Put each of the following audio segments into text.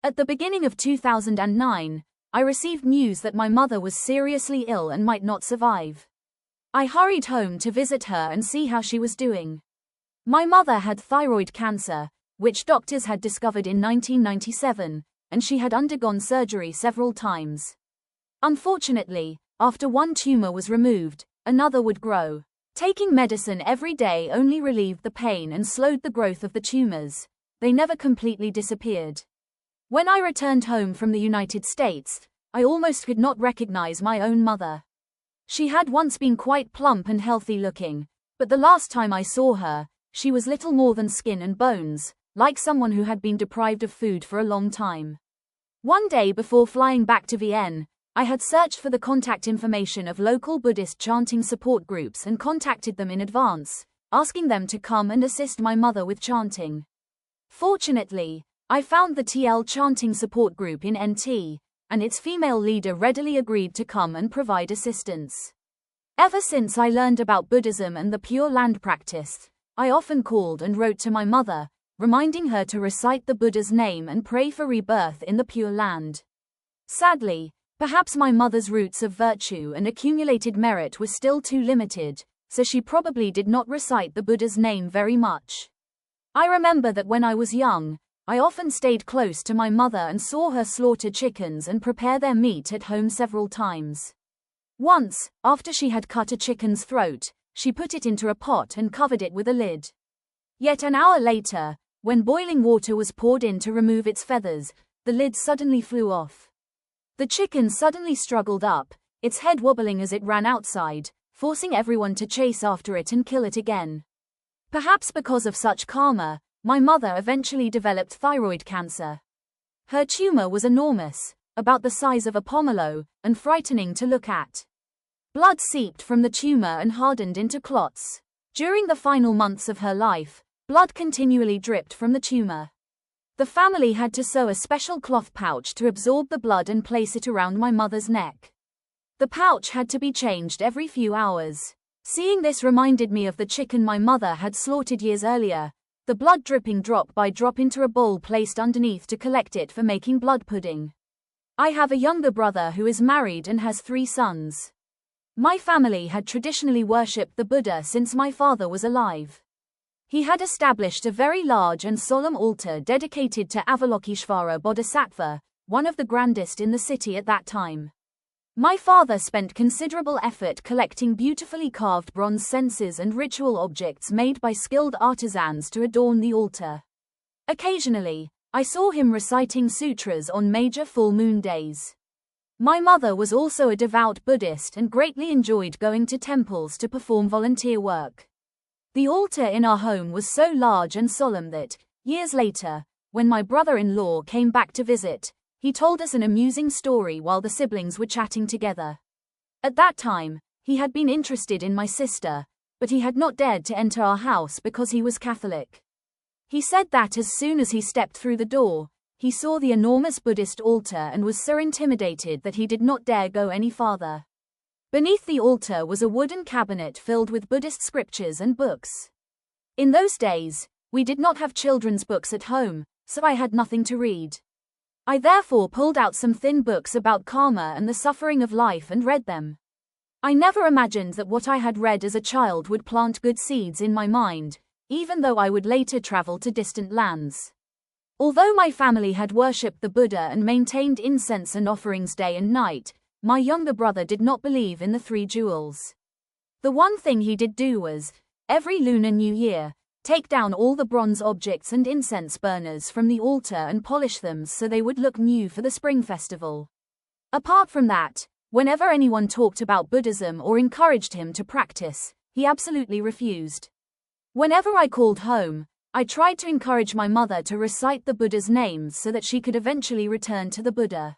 At the beginning of 2009, I received news that my mother was seriously ill and might not survive. I hurried home to visit her and see how she was doing. My mother had thyroid cancer, which doctors had discovered in 1997, and she had undergone surgery several times. Unfortunately, after one tumor was removed, another would grow. Taking medicine every day only relieved the pain and slowed the growth of the tumors. They never completely disappeared. When I returned home from the United States, I almost could not recognize my own mother. She had once been quite plump and healthy looking, but the last time I saw her, she was little more than skin and bones, like someone who had been deprived of food for a long time. One day before flying back to Vienna, I had searched for the contact information of local Buddhist chanting support groups and contacted them in advance, asking them to come and assist my mother with chanting. Fortunately, I found the TL chanting support group in NT, and its female leader readily agreed to come and provide assistance. Ever since I learned about Buddhism and the Pure Land practice, I often called and wrote to my mother, reminding her to recite the Buddha's name and pray for rebirth in the Pure Land. Sadly, perhaps my mother's roots of virtue and accumulated merit were still too limited, so she probably did not recite the Buddha's name very much. I remember that when I was young, I often stayed close to my mother and saw her slaughter chickens and prepare their meat at home several times. Once, after she had cut a chicken's throat, she put it into a pot and covered it with a lid. Yet an hour later, when boiling water was poured in to remove its feathers, the lid suddenly flew off. The chicken suddenly struggled up, its head wobbling as it ran outside, forcing everyone to chase after it and kill it again. Perhaps because of such karma, my mother eventually developed thyroid cancer. Her tumor was enormous, about the size of a pomelo, and frightening to look at. Blood seeped from the tumor and hardened into clots. During the final months of her life, blood continually dripped from the tumor. The family had to sew a special cloth pouch to absorb the blood and place it around my mother's neck. The pouch had to be changed every few hours. Seeing this reminded me of the chicken my mother had slaughtered years earlier, the blood dripping drop by drop into a bowl placed underneath to collect it for making blood pudding. I have a younger brother who is married and has 3 sons. My family had traditionally worshipped the Buddha since my father was alive. He had established a very large and solemn altar dedicated to Avalokiteshvara Bodhisattva, one of the grandest in the city at that time. My father spent considerable effort collecting beautifully carved bronze censers and ritual objects made by skilled artisans to adorn the altar. Occasionally, I saw him reciting sutras on major full moon days. My mother was also a devout Buddhist and greatly enjoyed going to temples to perform volunteer work. The altar in our home was so large and solemn that, years later, when my brother-in-law came back to visit, he told us an amusing story while the siblings were chatting together. At that time, he had been interested in my sister, but he had not dared to enter our house because he was Catholic. He said that as soon as he stepped through the door, he saw the enormous Buddhist altar and was so intimidated that he did not dare go any farther. Beneath the altar was a wooden cabinet filled with Buddhist scriptures and books. In those days, we did not have children's books at home, so I had nothing to read. I therefore pulled out some thin books about karma and the suffering of life and read them. I never imagined that what I had read as a child would plant good seeds in my mind, even though I would later travel to distant lands. Although my family had worshipped the Buddha and maintained incense and offerings day and night, my younger brother did not believe in the 3 jewels. The one thing he did do was, every Lunar New Year, take down all the bronze objects and incense burners from the altar and polish them so they would look new for the spring festival. Apart from that, whenever anyone talked about Buddhism or encouraged him to practice, he absolutely refused. Whenever I called home, I tried to encourage my mother to recite the Buddha's name so that she could eventually return to the Buddha.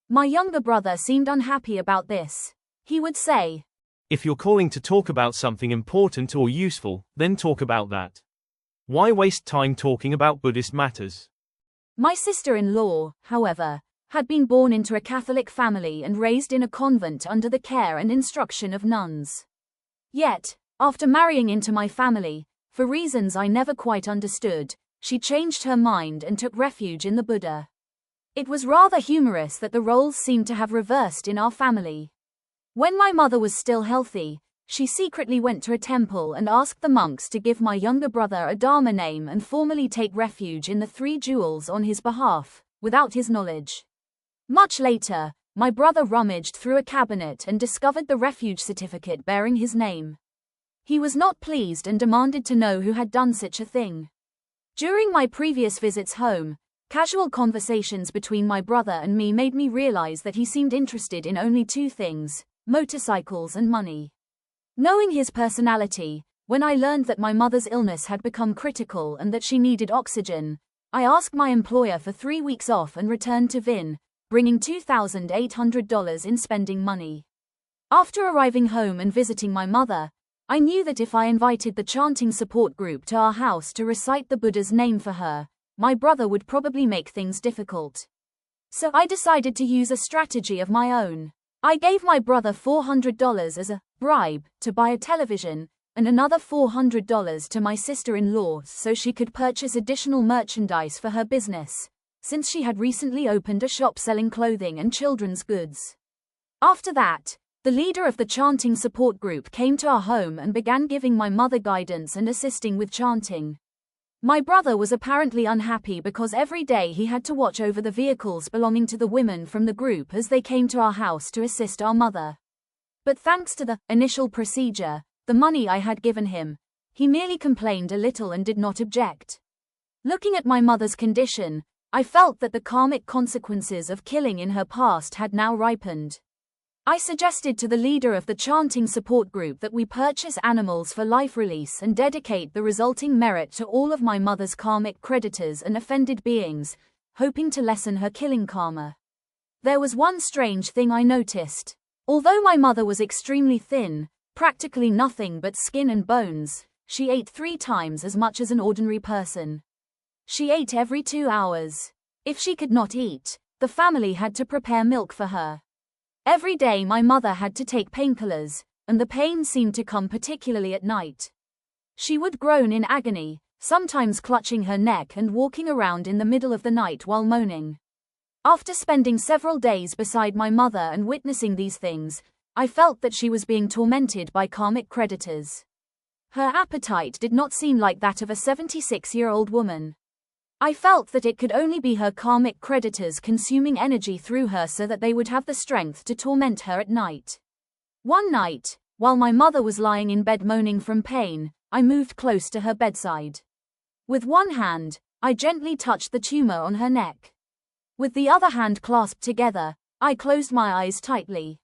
My younger brother seemed unhappy about this. He would say, "If you're calling to talk about something important or useful, then talk about that. Why waste time talking about Buddhist matters?" My sister-in-law, however, had been born into a Catholic family and raised in a convent under the care and instruction of nuns. Yet, after marrying into my family, for reasons I never quite understood, she changed her mind and took refuge in the Buddha. It was rather humorous that the roles seemed to have reversed in our family. When my mother was still healthy, she secretly went to a temple and asked the monks to give my younger brother a Dharma name and formally take refuge in the 3 jewels on his behalf, without his knowledge. Much later, my brother rummaged through a cabinet and discovered the refuge certificate bearing his name. He was not pleased and demanded to know who had done such a thing. During my previous visits home, casual conversations between my brother and me made me realize that he seemed interested in only 2 things: motorcycles and money. Knowing his personality, when I learned that my mother's illness had become critical and that she needed oxygen, I asked my employer for 3 weeks off and returned to Vin, bringing $2,800 in spending money. After arriving home and visiting my mother, I knew that if I invited the chanting support group to our house to recite the Buddha's name for her, my brother would probably make things difficult. So I decided to use a strategy of my own. I gave my brother $400 as a bribe to buy a television, and another $400 to my sister-in-law so she could purchase additional merchandise for her business, since she had recently opened a shop selling clothing and children's goods. After that, the leader of the chanting support group came to our home and began giving my mother guidance and assisting with chanting. My brother was apparently unhappy because every day he had to watch over the vehicles belonging to the women from the group as they came to our house to assist our mother. But thanks to the initial procedure, the money I had given him, he merely complained a little and did not object. Looking at my mother's condition, I felt that the karmic consequences of killing in her past had now ripened. I suggested to the leader of the chanting support group that we purchase animals for life release and dedicate the resulting merit to all of my mother's karmic creditors and offended beings, hoping to lessen her killing karma. There was one strange thing I noticed. Although my mother was extremely thin, practically nothing but skin and bones, she ate 3 times as much as an ordinary person. She ate every 2 hours. If she could not eat, the family had to prepare milk for her. Every day my mother had to take painkillers, and the pain seemed to come particularly at night. She would groan in agony, sometimes clutching her neck and walking around in the middle of the night while moaning. After spending several days beside my mother and witnessing these things, I felt that she was being tormented by karmic creditors. Her appetite did not seem like that of a 76-year-old woman. I felt that it could only be her karmic creditors consuming energy through her so that they would have the strength to torment her at night. One night, while my mother was lying in bed moaning from pain, I moved close to her bedside. With one hand, I gently touched the tumor on her neck. With the other hand clasped together, I closed my eyes tightly.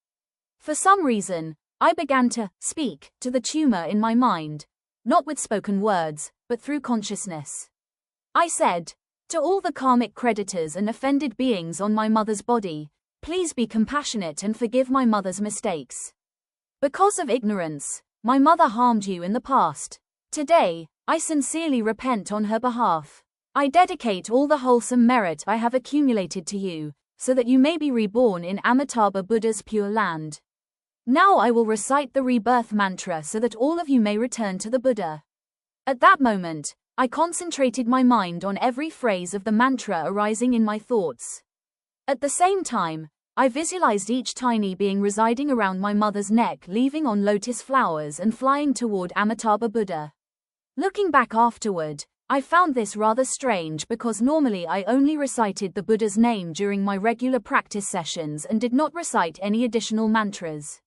For some reason, I began to speak to the tumor in my mind, not with spoken words, but through consciousness. I said, to all the karmic creditors and offended beings on my mother's body, please be compassionate and forgive my mother's mistakes. Because of ignorance, my mother harmed you in the past. Today, I sincerely repent on her behalf. I dedicate all the wholesome merit I have accumulated to you, so that you may be reborn in Amitabha Buddha's pure land. Now I will recite the rebirth mantra so that all of you may return to the Buddha. At that moment, I concentrated my mind on every phrase of the mantra arising in my thoughts. At the same time, I visualized each tiny being residing around my mother's neck leaving on lotus flowers and flying toward Amitabha Buddha. Looking back afterward, I found this rather strange because normally I only recited the Buddha's name during my regular practice sessions and did not recite any additional mantras.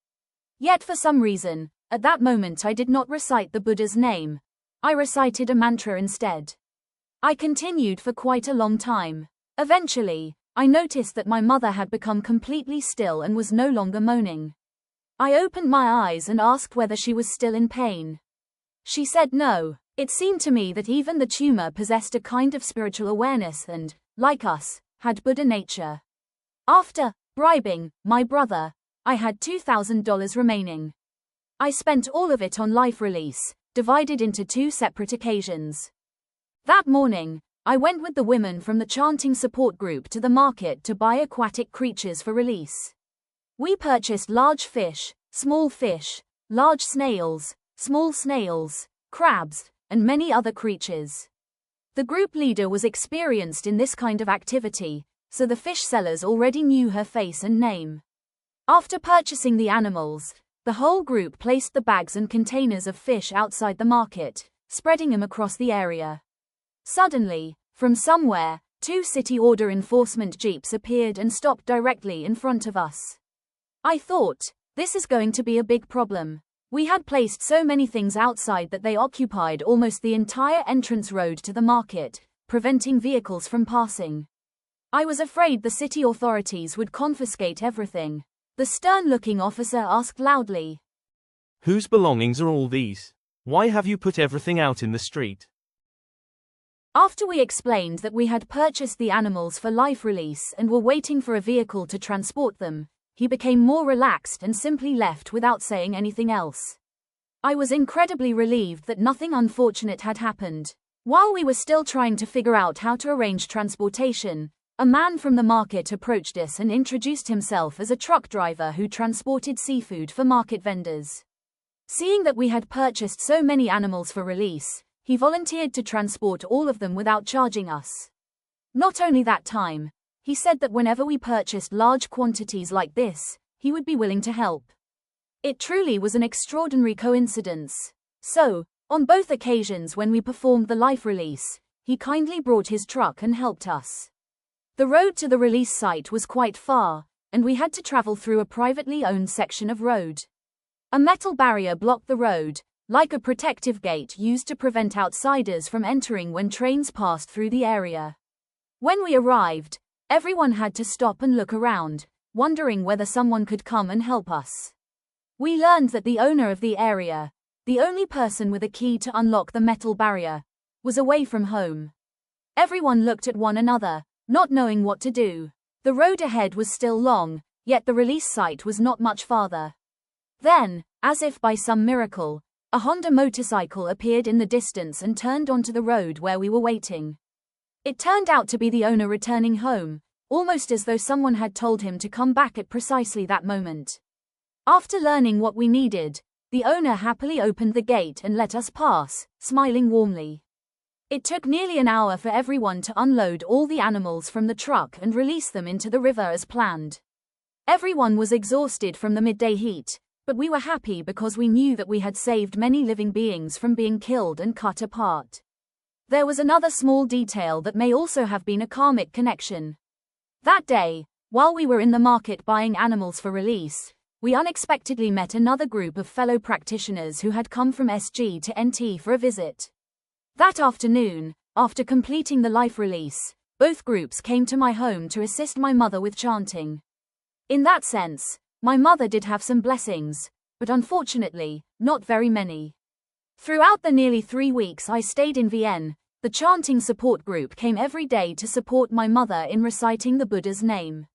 Yet for some reason, at that moment I did not recite the Buddha's name. I recited a mantra instead. I continued for quite a long time. Eventually, I noticed that my mother had become completely still and was no longer moaning. I opened my eyes and asked whether she was still in pain. She said no. It seemed to me that even the tumor possessed a kind of spiritual awareness and, like us, had Buddha nature. After bribing my brother, I had $2,000 remaining. I spent all of it on life release, divided into 2 separate occasions. That morning, I went with the women from the chanting support group to the market to buy aquatic creatures for release. We purchased large fish, large snails, small snails, crabs, and many other creatures. The group leader was experienced in this kind of activity, so the fish sellers already knew her face and name. After purchasing the animals, the whole group placed the bags and containers of fish outside the market, spreading them across the area. Suddenly, from somewhere, 2 city order enforcement jeeps appeared and stopped directly in front of us. I thought, this is going to be a big problem. We had placed so many things outside that they occupied almost the entire entrance road to the market, preventing vehicles from passing. I was afraid the city authorities would confiscate everything. The stern-looking officer asked loudly. Whose belongings are all these? Why have you put everything out in the street? After we explained that we had purchased the animals for life release and were waiting for a vehicle to transport them, he became more relaxed and simply left without saying anything else. I was incredibly relieved that nothing unfortunate had happened. While we were still trying to figure out how to arrange transportation, a man from the market approached us and introduced himself as a truck driver who transported seafood for market vendors. Seeing that we had purchased so many animals for release, he volunteered to transport all of them without charging us. Not only that time, he said that whenever we purchased large quantities like this, he would be willing to help. It truly was an extraordinary coincidence. So, on both occasions when we performed the life release, he kindly brought his truck and helped us. The road to the release site was quite far, and we had to travel through a privately owned section of road. A metal barrier blocked the road, like a protective gate used to prevent outsiders from entering when trains passed through the area. When we arrived, everyone had to stop and look around, wondering whether someone could come and help us. We learned that the owner of the area, the only person with a key to unlock the metal barrier, was away from home. Everyone looked at one another, not knowing what to do. The road ahead was still long, yet the release site was not much farther. Then, as if by some miracle, a Honda motorcycle appeared in the distance and turned onto the road where we were waiting. It turned out to be the owner returning home, almost as though someone had told him to come back at precisely that moment. After learning what we needed, the owner happily opened the gate and let us pass, smiling warmly. It took nearly an hour for everyone to unload all the animals from the truck and release them into the river as planned. Everyone was exhausted from the midday heat, but we were happy because we knew that we had saved many living beings from being killed and cut apart. There was another small detail that may also have been a karmic connection. That day, while we were in the market buying animals for release, we unexpectedly met another group of fellow practitioners who had come from SG to NT for a visit. That afternoon, after completing the life release, both groups came to my home to assist my mother with chanting. In that sense, my mother did have some blessings, but unfortunately, not very many. Throughout the nearly 3 weeks I stayed in Vienna, the chanting support group came every day to support my mother in reciting the Buddha's name.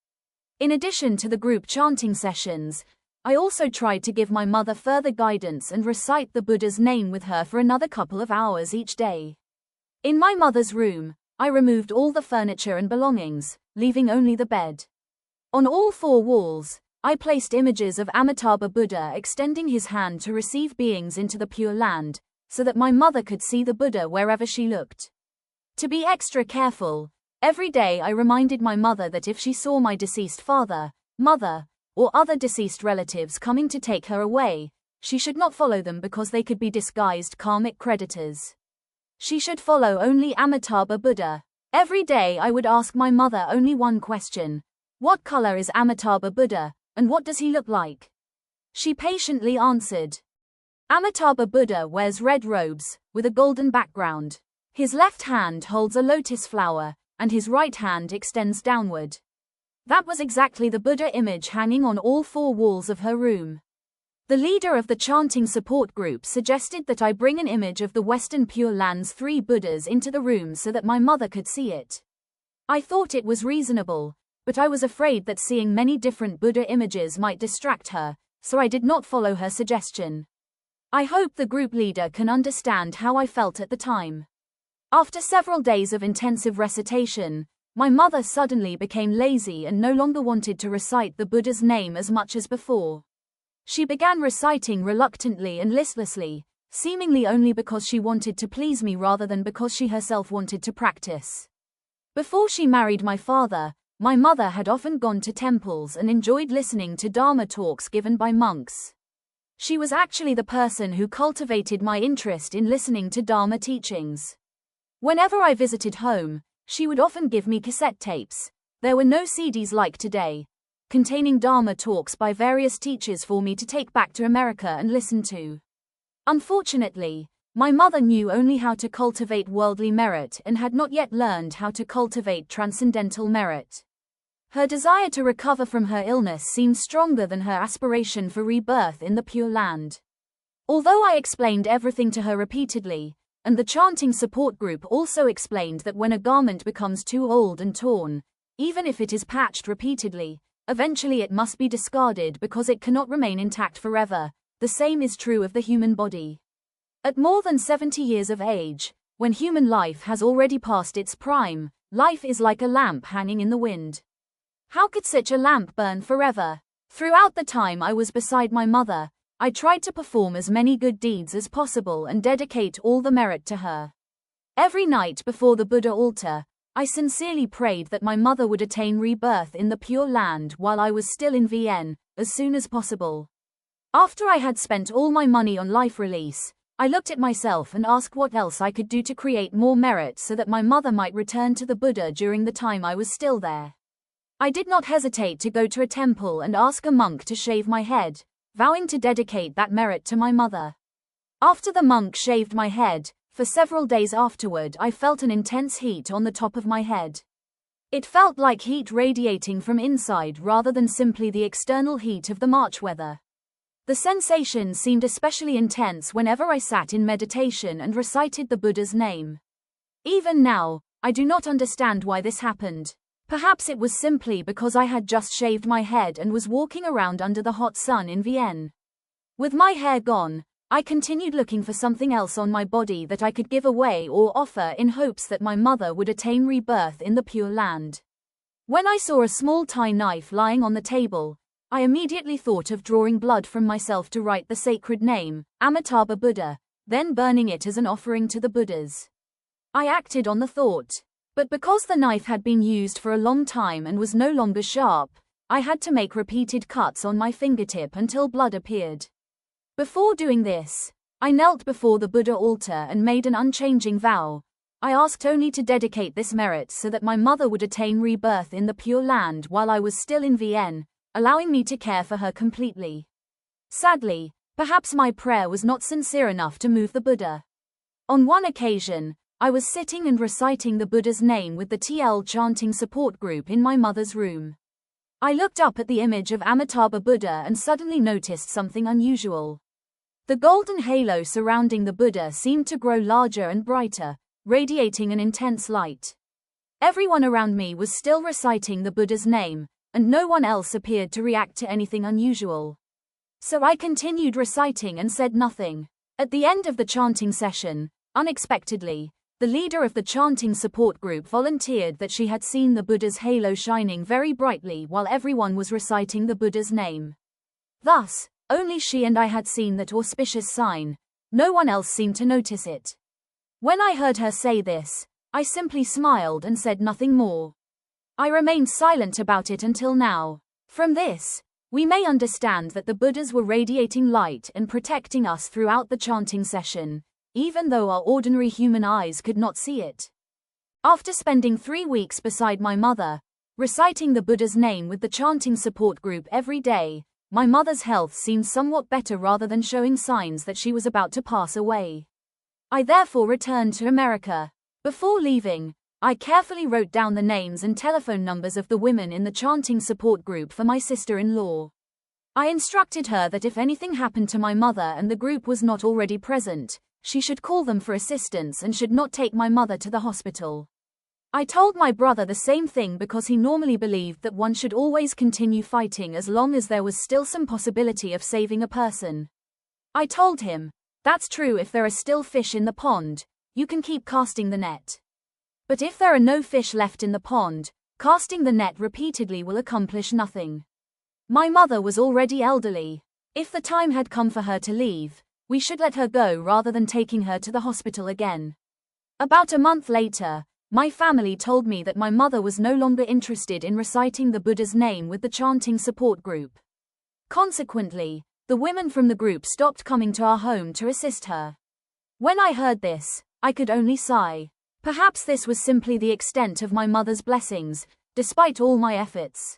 In addition to the group chanting sessions, I also tried to give my mother further guidance and recite the Buddha's name with her for another couple of hours each day. In my mother's room, I removed all the furniture and belongings, leaving only the bed. On all 4 walls, I placed images of Amitabha Buddha extending his hand to receive beings into the Pure Land, so that my mother could see the Buddha wherever she looked. To be extra careful, every day I reminded my mother that if she saw my deceased father, mother, or other deceased relatives coming to take her away, she should not follow them because they could be disguised karmic creditors. She should follow only Amitabha Buddha. Every day I would ask my mother only one question: what color is Amitabha Buddha, and what does he look like? She patiently answered. Amitabha Buddha wears red robes, with a golden background. His left hand holds a lotus flower, and his right hand extends downward. That was exactly the Buddha image hanging on all 4 walls of her room. The leader of the chanting support group suggested that I bring an image of the Western Pure Land's 3 Buddhas into the room so that my mother could see it. I thought it was reasonable, but I was afraid that seeing many different Buddha images might distract her, so I did not follow her suggestion. I hope the group leader can understand how I felt at the time. After several days of intensive recitation, my mother suddenly became lazy and no longer wanted to recite the Buddha's name as much as before. She began reciting reluctantly and listlessly, seemingly only because she wanted to please me rather than because she herself wanted to practice. Before she married my father, my mother had often gone to temples and enjoyed listening to Dharma talks given by monks. She was actually the person who cultivated my interest in listening to Dharma teachings. Whenever I visited home, she would often give me cassette tapes. There were no CDs like today, containing Dharma talks by various teachers for me to take back to America and listen to. Unfortunately, my mother knew only how to cultivate worldly merit and had not yet learned how to cultivate transcendental merit. Her desire to recover from her illness seemed stronger than her aspiration for rebirth in the Pure Land. Although I explained everything to her repeatedly, and the chanting support group also explained that when a garment becomes too old and torn, even if it is patched repeatedly, eventually it must be discarded because it cannot remain intact forever, the same is true of the human body. At more than 70 years of age, when human life has already passed its prime, life is like a lamp hanging in the wind. How could such a lamp burn forever? Throughout the time I was beside my mother, I tried to perform as many good deeds as possible and dedicate all the merit to her. Every night before the Buddha altar, I sincerely prayed that my mother would attain rebirth in the Pure Land while I was still in Vienna, as soon as possible. After I had spent all my money on life release, I looked at myself and asked what else I could do to create more merit so that my mother might return to the Buddha during the time I was still there. I did not hesitate to go to a temple and ask a monk to shave my head, vowing to dedicate that merit to my mother. After the monk shaved my head, for several days afterward I felt an intense heat on the top of my head. It felt like heat radiating from inside rather than simply the external heat of the March weather. The sensation seemed especially intense whenever I sat in meditation and recited the Buddha's name. Even now, I do not understand why this happened. Perhaps it was simply because I had just shaved my head and was walking around under the hot sun in Vienna. With my hair gone, I continued looking for something else on my body that I could give away or offer in hopes that my mother would attain rebirth in the Pure Land. When I saw a small Thai knife lying on the table, I immediately thought of drawing blood from myself to write the sacred name, Amitabha Buddha, then burning it as an offering to the Buddhas. I acted on the thought. But because the knife had been used for a long time and was no longer sharp, I had to make repeated cuts on my fingertip until blood appeared. Before doing this, I knelt before the Buddha altar and made an unchanging vow. I asked only to dedicate this merit so that my mother would attain rebirth in the Pure Land while I was still in Vienna, allowing me to care for her completely. Sadly, perhaps my prayer was not sincere enough to move the Buddha. On one occasion, I was sitting and reciting the Buddha's name with the TL chanting support group in my mother's room. I looked up at the image of Amitabha Buddha and suddenly noticed something unusual. The golden halo surrounding the Buddha seemed to grow larger and brighter, radiating an intense light. Everyone around me was still reciting the Buddha's name, and no one else appeared to react to anything unusual. So I continued reciting and said nothing. At the end of the chanting session, unexpectedly, the leader of the chanting support group volunteered that she had seen the Buddha's halo shining very brightly while everyone was reciting the Buddha's name. Thus, only she and I had seen that auspicious sign. No one else seemed to notice it. When I heard her say this, I simply smiled and said nothing more. I remained silent about it until now. From this, we may understand that the Buddhas were radiating light and protecting us throughout the chanting session, even though our ordinary human eyes could not see it. After spending 3 weeks beside my mother, reciting the Buddha's name with the chanting support group every day, my mother's health seemed somewhat better rather than showing signs that she was about to pass away. I therefore returned to America. Before leaving, I carefully wrote down the names and telephone numbers of the women in the chanting support group for my sister-in-law. I instructed her that if anything happened to my mother and the group was not already present, she should call them for assistance and should not take my mother to the hospital. I told my brother the same thing because he normally believed that one should always continue fighting as long as there was still some possibility of saving a person. I told him, that's true if there are still fish in the pond, you can keep casting the net. But if there are no fish left in the pond, casting the net repeatedly will accomplish nothing. My mother was already elderly. If the time had come for her to leave, we should let her go rather than taking her to the hospital again. About a month later, my family told me that my mother was no longer interested in reciting the Buddha's name with the chanting support group. Consequently, the women from the group stopped coming to our home to assist her. When I heard this, I could only sigh. Perhaps this was simply the extent of my mother's blessings, despite all my efforts.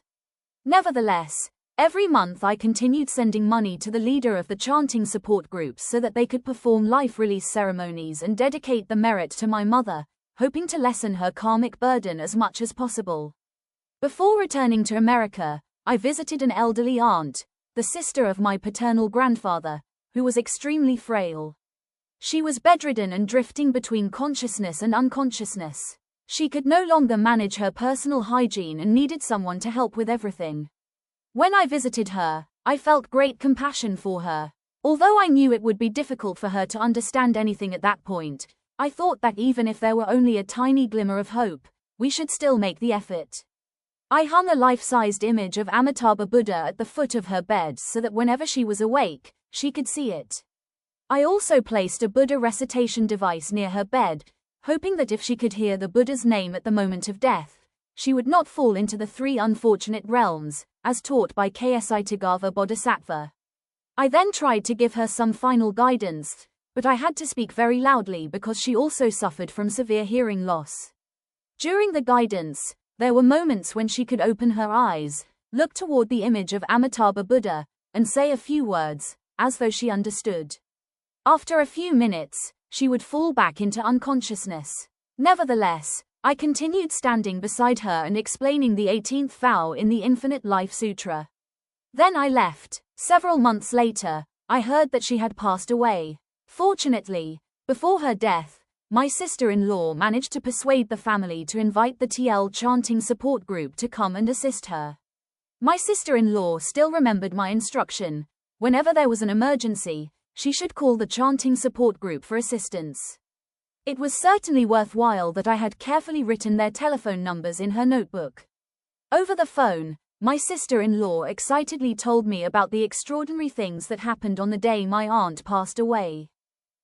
Nevertheless, every month I continued sending money to the leader of the chanting support groups so that they could perform life release ceremonies and dedicate the merit to my mother, hoping to lessen her karmic burden as much as possible. Before returning to America, I visited an elderly aunt, the sister of my paternal grandfather, who was extremely frail. She was bedridden and drifting between consciousness and unconsciousness. She could no longer manage her personal hygiene and needed someone to help with everything. When I visited her, I felt great compassion for her. Although I knew it would be difficult for her to understand anything at that point, I thought that even if there were only a tiny glimmer of hope, we should still make the effort. I hung a life-sized image of Amitabha Buddha at the foot of her bed so that whenever she was awake, she could see it. I also placed a Buddha recitation device near her bed, hoping that if she could hear the Buddha's name at the moment of death, she would not fall into the three unfortunate realms, as taught by Amitabha Bodhisattva. I then tried to give her some final guidance, but I had to speak very loudly because she also suffered from severe hearing loss. During the guidance, there were moments when she could open her eyes, look toward the image of Amitabha Buddha, and say a few words, as though she understood. After a few minutes, she would fall back into unconsciousness. Nevertheless, I continued standing beside her and explaining the 18th vow in the Infinite Life Sutra. Then I left. Several months later, I heard that she had passed away. Fortunately, before her death, my sister-in-law managed to persuade the family to invite the TL chanting support group to come and assist her. My sister-in-law still remembered my instruction: whenever there was an emergency, she should call the chanting support group for assistance. It was certainly worthwhile that I had carefully written their telephone numbers in her notebook. Over the phone, my sister-in-law excitedly told me about the extraordinary things that happened on the day my aunt passed away.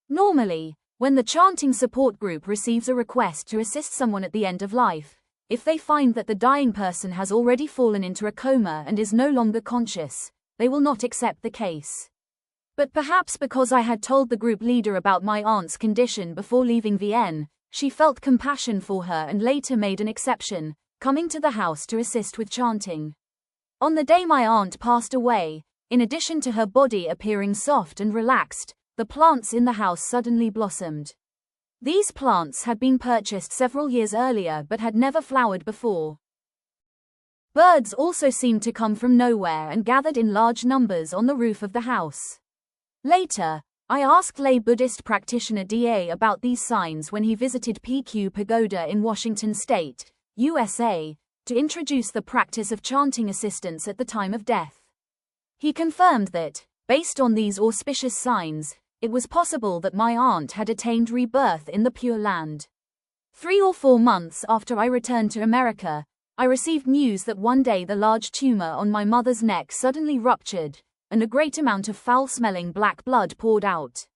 Normally, when the chanting support group receives a request to assist someone at the end of life, if they find that the dying person has already fallen into a coma and is no longer conscious, they will not accept the case. But perhaps because I had told the group leader about my aunt's condition before leaving Vienna, she felt compassion for her and later made an exception, coming to the house to assist with chanting. On the day my aunt passed away, in addition to her body appearing soft and relaxed, the plants in the house suddenly blossomed. These plants had been purchased several years earlier but had never flowered before. Birds also seemed to come from nowhere and gathered in large numbers on the roof of the house. Later, I asked lay Buddhist practitioner Da about these signs when he visited PQ Pagoda in Washington State, USA, to introduce the practice of chanting assistance at the time of death. He confirmed that, based on these auspicious signs, it was possible that my aunt had attained rebirth in the Pure Land. 3 or 4 months after I returned to America, I received news that one day the large tumor on my mother's neck suddenly ruptured, and a great amount of foul-smelling black blood poured out.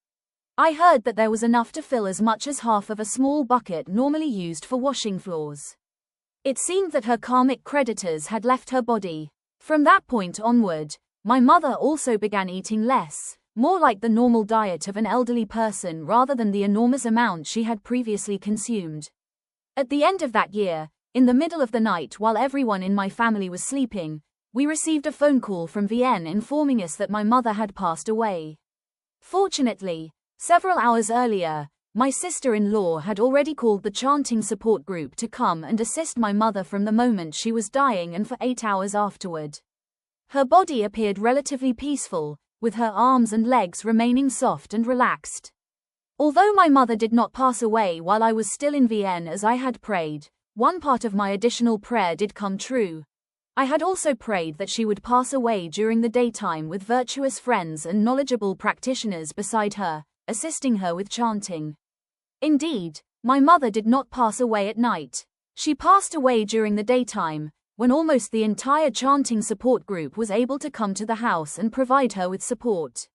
I heard that there was enough to fill as much as half of a small bucket normally used for washing floors. It seemed that her karmic creditors had left her body. From that point onward, my mother also began eating less, more like the normal diet of an elderly person rather than the enormous amount she had previously consumed. At the end of that year, in the middle of the night while everyone in my family was sleeping, we received a phone call from Vienna informing us that my mother had passed away. Fortunately, several hours earlier, my sister-in-law had already called the chanting support group to come and assist my mother from the moment she was dying and for 8 hours afterward. Her body appeared relatively peaceful, with her arms and legs remaining soft and relaxed. Although my mother did not pass away while I was still in Vienna as I had prayed, one part of my additional prayer did come true. I had also prayed that she would pass away during the daytime with virtuous friends and knowledgeable practitioners beside her, assisting her with chanting. Indeed, my mother did not pass away at night. She passed away during the daytime, when almost the entire chanting support group was able to come to the house and provide her with support.